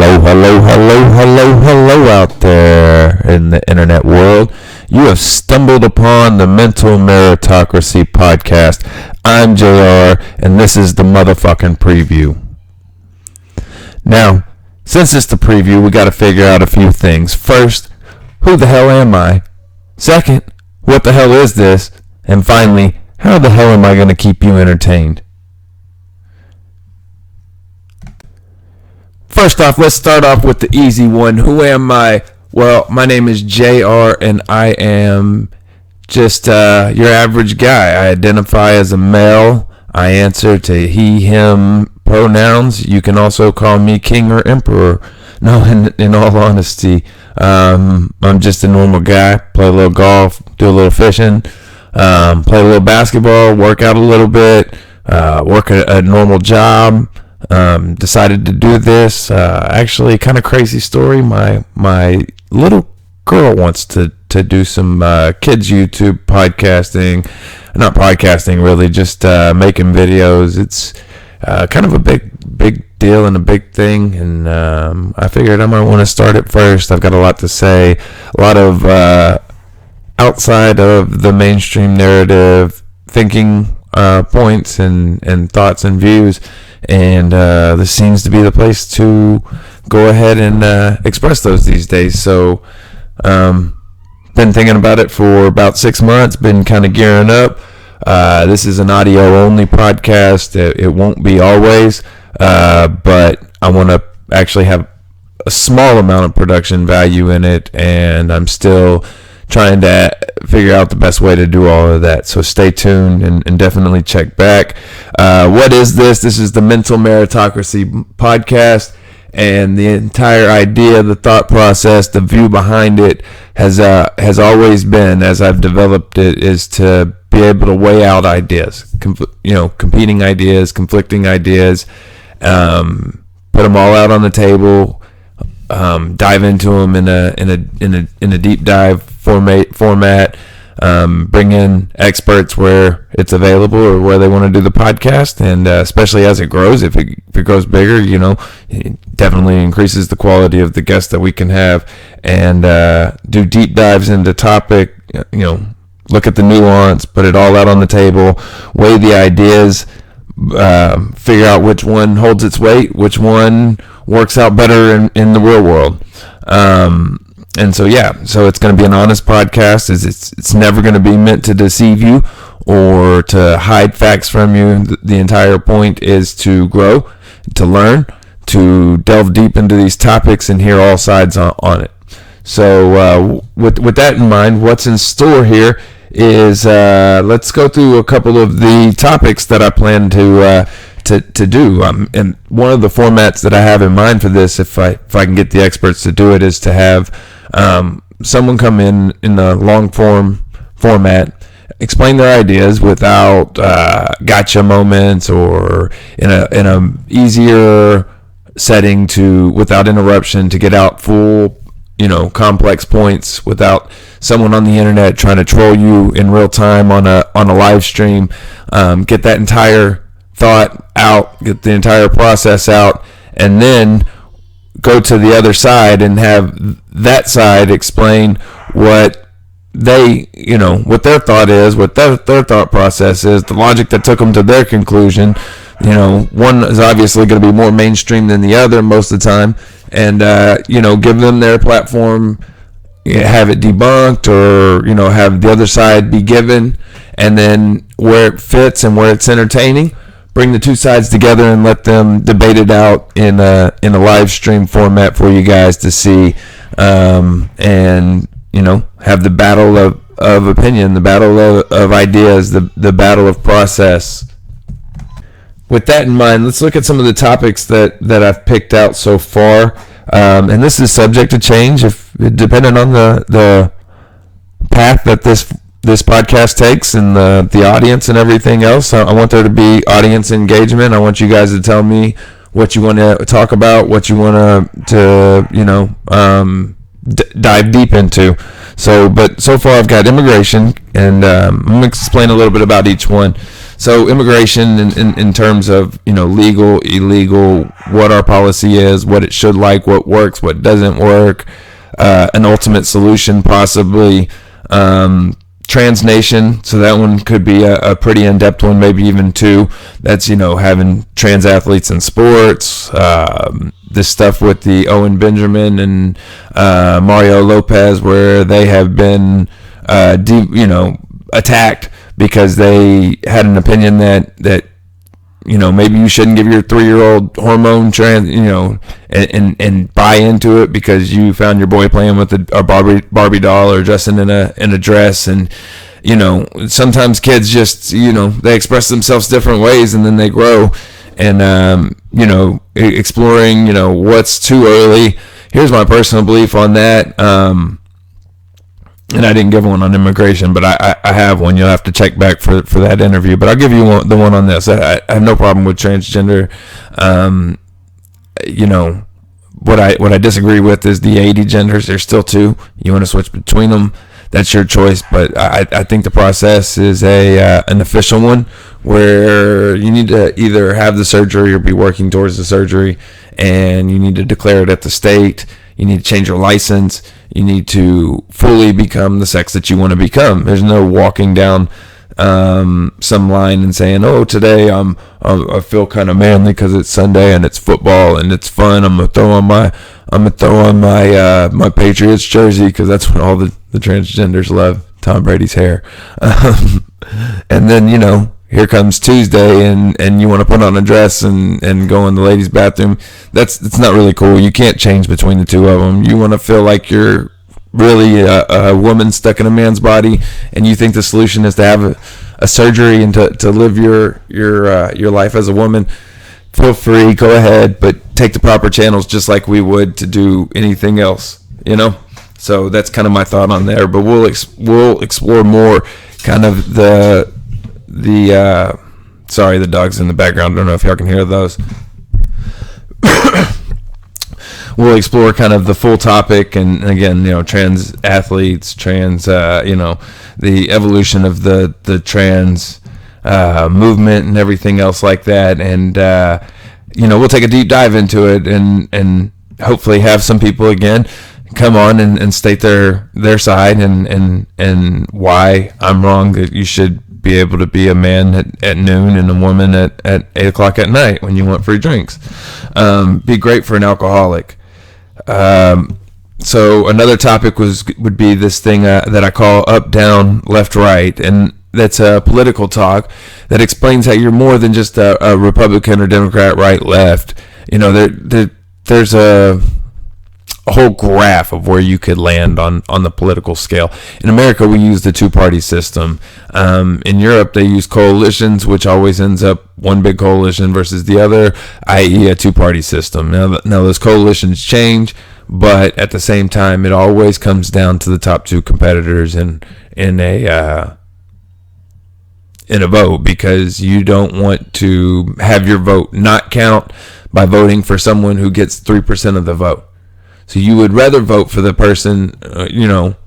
Hello out there in the internet world. You have stumbled upon the Mental Meritocracy podcast. I'm JR, and this is the motherfucking preview. Now, since it's the preview, we got to figure out a few things. First, who the hell am I? Second, what the hell is this? And finally, how the hell am I going to keep you entertained? First off, let's start off with the easy one. Who am I? Well, my name is JR, and I am just your average guy. I identify as a male. I answer to he, him pronouns. You can also call me king or emperor. No, in all honesty, I'm just a normal guy. Play a little golf, do a little fishing, play a little basketball, work out a little bit, work a normal job. Decided to do this. Actually, kind of crazy story. My little girl wants to do some kids YouTube podcasting. Not podcasting, really, just making videos. It's kind of a big deal and a big thing, and I figured I might want to start it first. I've got a lot to say, a lot of outside of the mainstream narrative thinking points and thoughts and views, and this seems to be the place to go ahead and express those these days. So been thinking about it for about 6 months, been kind of gearing up. This is an audio only podcast. It won't be always, but I want to actually have a small amount of production value in it, and I'm still trying to figure out the best way to do all of that. So stay tuned and definitely check back. What is this? This is the Mental Meritocracy podcast, and the entire idea, the thought process, the view behind it has always been, as I've developed it, is to be able to weigh out ideas, competing ideas, conflicting ideas, put them all out on the table, dive into them in a deep dive format, bring in experts where it's available or where they want to do the podcast, and especially as it grows, if it grows bigger, it definitely increases the quality of the guests that we can have, and do deep dives into topic, look at the nuance, put it all out on the table, weigh the ideas, figure out which one holds its weight, which one works out better in the real world. And so it's going to be an honest podcast. It's never going to be meant to deceive you or to hide facts from you. The entire point is to grow, to learn, to delve deep into these topics and hear all sides on it. So with that in mind, what's in store here is let's go through a couple of the topics that I plan to do. And one of the formats that I have in mind for this, if I can get the experts to do it, is to have someone come in the long format, explain their ideas without gotcha moments, or in a easier setting, without interruption, to get out full complex points without someone on the internet trying to troll you in real time on a live stream. Get that entire thought out, get the entire process out, and then go to the other side and have that side explain what what their thought is, what their thought process is, the logic that took them to their conclusion. One is obviously going to be more mainstream than the other most of the time, and give them their platform, have it debunked, or have the other side be given, and then where it fits and where it's entertaining, bring the two sides together and let them debate it out in a live stream format for you guys to see, and have the battle of opinion, the battle of ideas, the battle of process. With that in mind, let's look at some of the topics that I've picked out so far, and this is subject to change depending on the path that this podcast takes, and the audience and everything else. I want there to be audience engagement. I want you guys to tell me what you want to talk about, what you want to dive deep into. But so far I've got immigration, and I'm going to explain a little bit about each one. So immigration in terms of, legal, illegal, what our policy is, what it should like, what works, what doesn't work, an ultimate solution possibly, transnation. So that one could be a pretty in-depth one, maybe even two. That's, having trans athletes in sports, this stuff with the Owen Benjamin and Mario Lopez, where they have been, attacked because they had an opinion that maybe you shouldn't give your 3-year-old hormone trans, and buy into it because you found your boy playing with a Barbie doll or dressing in a dress. And sometimes kids just they express themselves different ways, and then they grow. And exploring what's too early. Here's my personal belief on that. And I didn't give one on immigration, but I have one. You'll have to check back for that interview. But I'll give you the one on this. I have no problem with transgender. What I disagree with is the 80 genders. There's still two. You want to switch between them, that's your choice. But I think the process is an official one where you need to either have the surgery or be working towards the surgery, and you need to declare it at the state. You need to change your license. You need to fully become the sex that you want to become. There's no walking down some line and saying, "Oh, today I feel kind of manly because it's Sunday and it's football and it's fun. I'm gonna throw on my Patriots jersey because that's what all the transgenders love, Tom Brady's hair." And then here comes Tuesday and you want to put on a dress and go in the ladies' bathroom. It's not really cool. You can't change between the two of them. You want to feel like you're really a woman stuck in a man's body, and you think the solution is to have a surgery and to live your life as a woman. Feel free, go ahead, but take the proper channels just like we would to do anything else, So that's kind of my thought on there, but we'll explore more kind of the sorry, the dog's in the background. I don't know if y'all can hear those. We'll explore kind of the full topic, and again, trans athletes, the evolution of the trans movement and everything else like that. And we'll take a deep dive into it, and hopefully have some people again come on and state their side and why I'm wrong that you should be able to be a man at noon and a woman at 8 o'clock at night when you want free drinks. Be great for an alcoholic. So another topic would be this thing that I call up, down, left, right, and that's a political talk that explains how you're more than just a Republican or Democrat, right, left. There's a whole graph of where you could land on the political scale. In America, we use the two-party system. In Europe, they use coalitions, which always ends up one big coalition versus the other, i.e. a two-party system. Now those coalitions change, but at the same time, it always comes down to the top two competitors in a vote, because you don't want to have your vote not count by voting for someone who gets 3% of the vote. So you would rather vote for the person,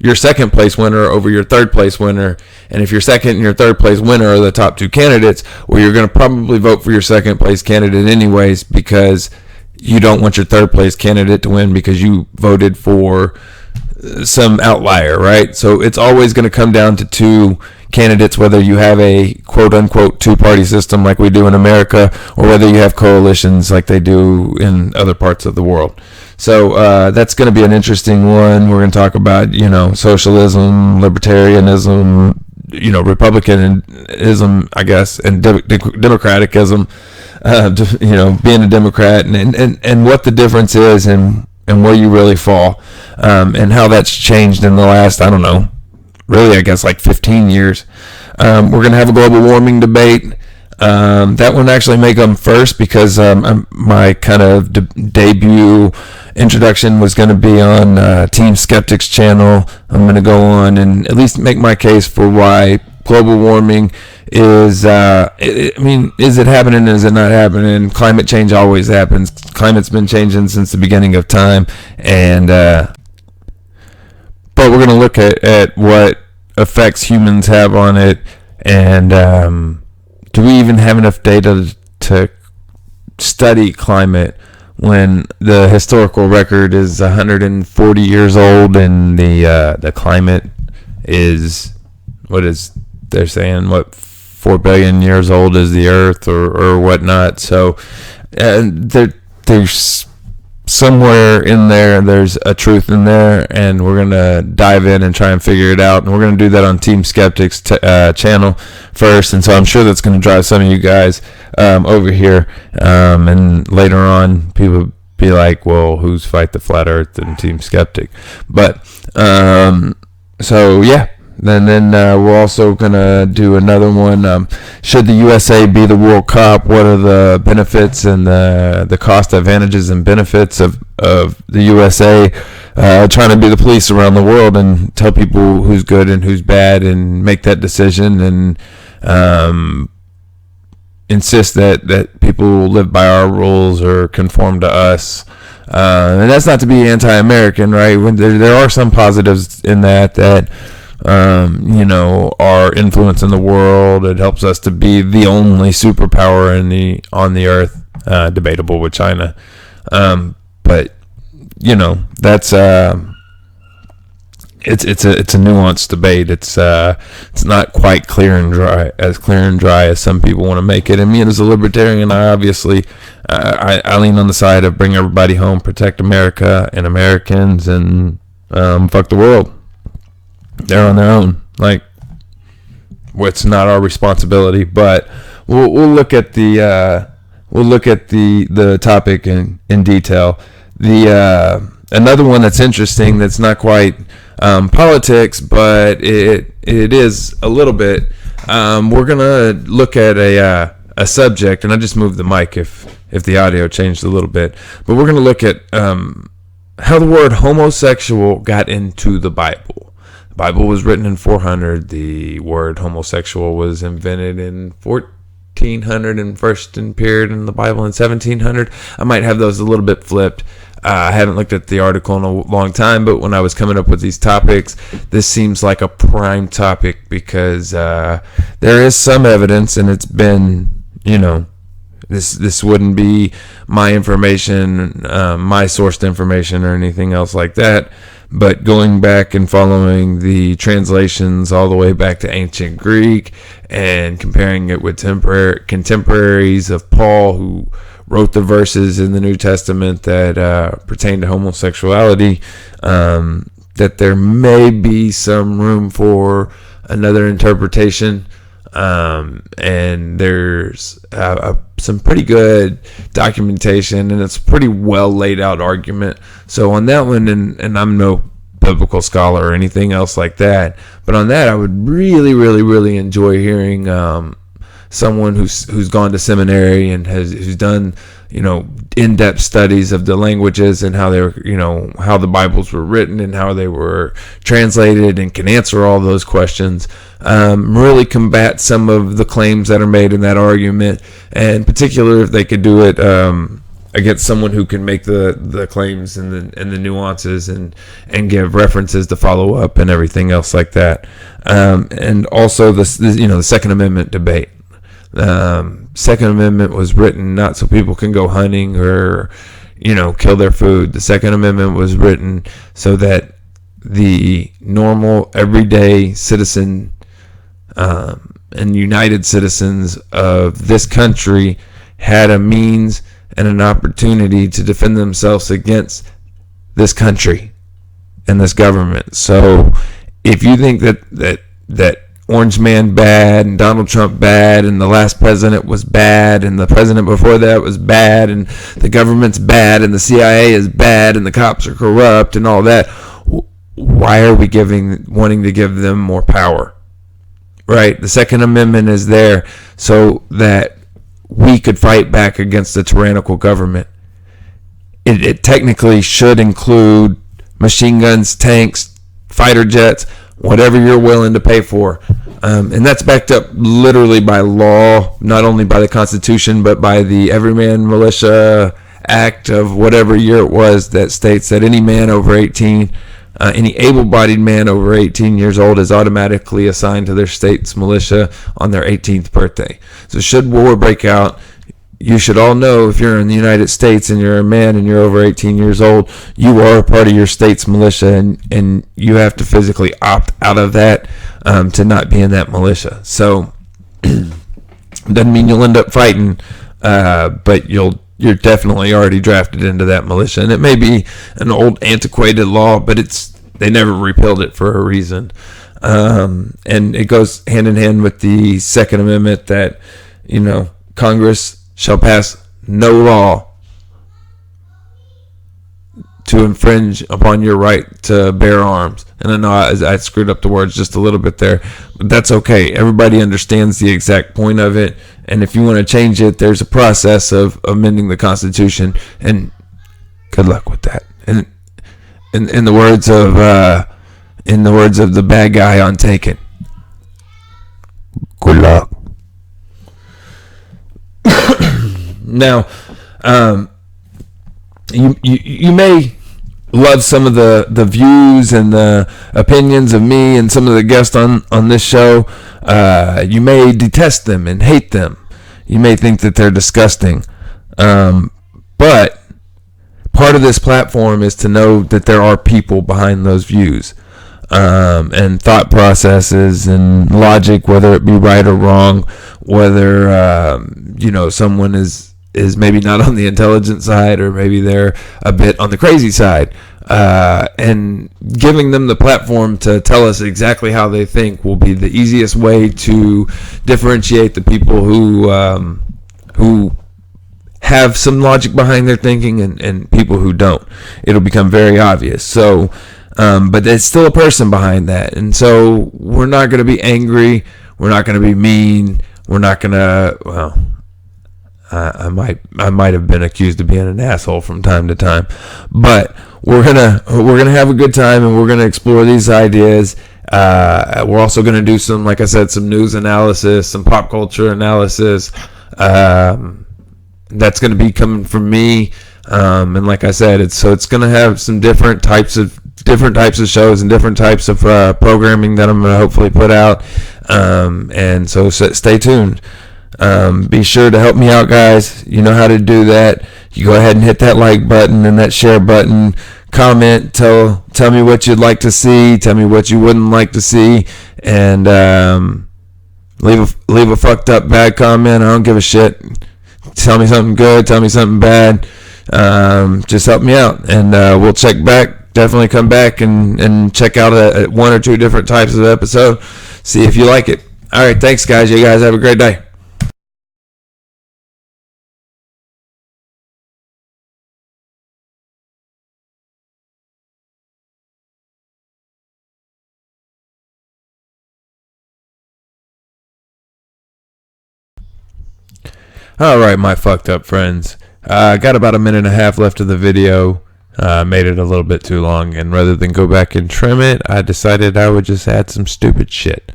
your second place winner over your third place winner. And if your second and your third place winner are the top two candidates, well, you're going to probably vote for your second place candidate anyways, because you don't want your third place candidate to win because you voted for some outlier, right? So it's always going to come down to two candidates, whether you have a quote-unquote two-party system like we do in America, or whether you have coalitions like they do in other parts of the world. So that's going to be an interesting one. We're going to talk about, socialism, libertarianism, republicanism, I guess, and democraticism, being a Democrat, and what the difference is, and where you really fall, and how that's changed in the last, I don't know, really, I guess like 15 years. We're going to have a global warming debate. That one actually may come first because my kind of debut introduction was going to be on Team Skeptics channel. I'm going to go on and at least make my case for why global warming is, is it happening? Is it not happening? Climate change always happens. Climate's been changing since the beginning of time. And, but we're going to look at what effects humans have on it, and do we even have enough data to study climate when the historical record is 140 years old and the climate is, what is they're saying, 4 billion years old is the Earth or whatnot. So there's somewhere in there's a truth in there, and we're gonna dive in and try and figure it out. And we're gonna do that on Team Skeptics channel first, and so I'm sure that's gonna drive some of you guys over here. And later on, people be like, "Well, who's Fight the Flat Earth and Team Skeptic?" But so yeah. And then we're also going to do another one. Should the USA be the World Cup? What are the benefits and the cost advantages and benefits of the USA trying to be the police around the world and tell people who's good and who's bad and make that decision and insist that people live by our rules or conform to us. And that's not to be anti-American, right? When there are some positives in that our influence in the world. It helps us to be the only superpower on the earth. Debatable with China, but that's it's a nuanced debate. It's not quite clear and dry as some people want to make it. And me as a libertarian, I obviously I lean on the side of bring everybody home, protect America and Americans, and fuck the world. They're on their own. Like, it's not our responsibility. But we'll look at the topic in detail. Another one that's interesting, that's not quite politics, but it is a little bit. We're gonna look at a subject, and I just moved the mic if the audio changed a little bit. But we're gonna look at how the word homosexual got into the Bible. The Bible was written in 400. The word homosexual was invented in 1400 and first appeared in the Bible in 1700. I might have those a little bit flipped. I haven't looked at the article in a long time, but when I was coming up with these topics, this seems like a prime topic because there is some evidence, and it's been, this wouldn't be my information, my sourced information or anything else like that. But going back and following the translations all the way back to ancient Greek and comparing it with contemporaries of Paul, who wrote the verses in the New Testament that pertain to homosexuality, that there may be some room for another interpretation. And there's some pretty good documentation, and it's a pretty well laid out argument. So on that one, and I'm no biblical scholar or anything else like that, but on that I would really, really, really enjoy hearing someone who's gone to seminary and who's done in-depth studies of the languages and how they were, how the Bibles were written and how they were translated, and can answer all those questions. Really combat some of the claims that are made in that argument, and particularly if they could do it against someone who can make the claims and the nuances and give references to follow up and everything else like that. And also the Second Amendment debate. Second Amendment was written not so people can go hunting or kill their food. The Second Amendment was written so that the normal everyday citizen and united citizens of this country had a means and an opportunity to defend themselves against this country and this government. So if you think that Orange Man bad and Donald Trump bad and the last president was bad and the president before that was bad and the government's bad and the CIA is bad and the cops are corrupt and all that, why are we wanting to give them more power? Right? The Second Amendment is there so that we could fight back against the tyrannical government. It technically should include machine guns, tanks, fighter jets, whatever you're willing to pay for. And that's backed up literally by law, not only by the Constitution, but by the Everyman Militia Act of whatever year it was, that states that any man over 18 Any able-bodied man over 18 years old is automatically assigned to their state's militia on their 18th birthday. So should war break out, you should all know, if you're in the United States and you're a man and you're over 18 years old, you are a part of your state's militia, and you have to physically opt out of that to not be in that militia. So doesn't mean you'll end up fighting, but you're definitely already drafted into that militia. And it may be an old antiquated law, but they never repealed it for a reason. And it goes hand in hand with the Second Amendment that, Congress shall pass no law to infringe upon your right to bear arms. And I know I screwed up the words just a little bit there, but that's okay. Everybody understands the exact point of it. And if you want to change it, there's a process of amending the Constitution, and good luck with that. And in the words of the bad guy on Taken, good luck. Now, you may love some of the views and the opinions of me and some of the guests on this show. You may detest them and hate them. You may think that they're disgusting. But part of this platform is to know that there are people behind those views, and thought processes and logic, whether it be right or wrong, whether someone is maybe not on the intelligent side, or maybe they're a bit on the crazy side, and giving them the platform to tell us exactly how they think will be the easiest way to differentiate the people who have some logic behind their thinking and people who don't. It'll become very obvious. So, but there's still a person behind that, and so we're not going to be angry. We're not going to be mean. We're not going to. I might have been accused of being an asshole from time to time, but we're gonna have a good time, and we're gonna explore these ideas. We're also gonna do some, like I said, some news analysis, some pop culture analysis. That's gonna be coming from me, and like I said, it's gonna have some different types of shows and different types of programming that I'm gonna hopefully put out. And so stay tuned. Be sure to help me out, guys. You know how to do that. You go ahead and hit that like button and that share button. Comment. Tell me what you'd like to see. Tell me what you wouldn't like to see. And leave a fucked up bad comment. I don't give a shit. Tell me something good. Tell me something bad. Just help me out, and we'll check back. Definitely come back and check out one or two different types of episode. See if you like it. All right. Thanks, guys. You guys have a great day. Alright, my fucked up friends. Got about a minute and a half left of the video. Made it a little bit too long, and rather than go back and trim it, I decided I would just add some stupid shit.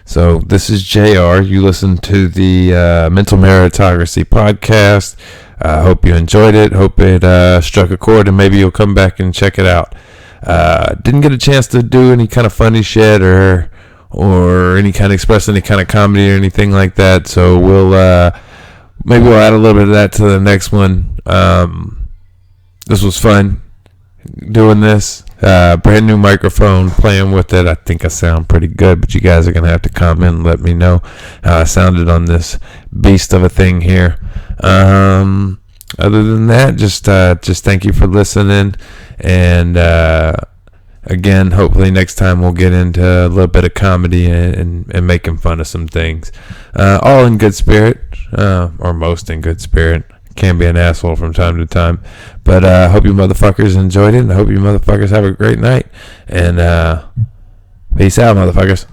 So, this is JR. You listen to the Mental Meritocracy podcast. Hope you enjoyed it. Hope it struck a chord, and maybe you'll come back and check it out. Didn't get a chance to do any kind of funny shit or any kind of express any kind of comedy or anything like that, so maybe we'll add a little bit of that to the next one. This was fun doing this. Brand new microphone, playing with it. I think I sound pretty good, but you guys are going to have to comment and let me know how I sounded on this beast of a thing here. Other than that, just thank you for listening. And again, hopefully next time we'll get into a little bit of comedy and making fun of some things. All in good spirit, or most in good spirit. Can be an asshole from time to time. But I hope you motherfuckers enjoyed it, and I hope you motherfuckers have a great night. And peace out, motherfuckers.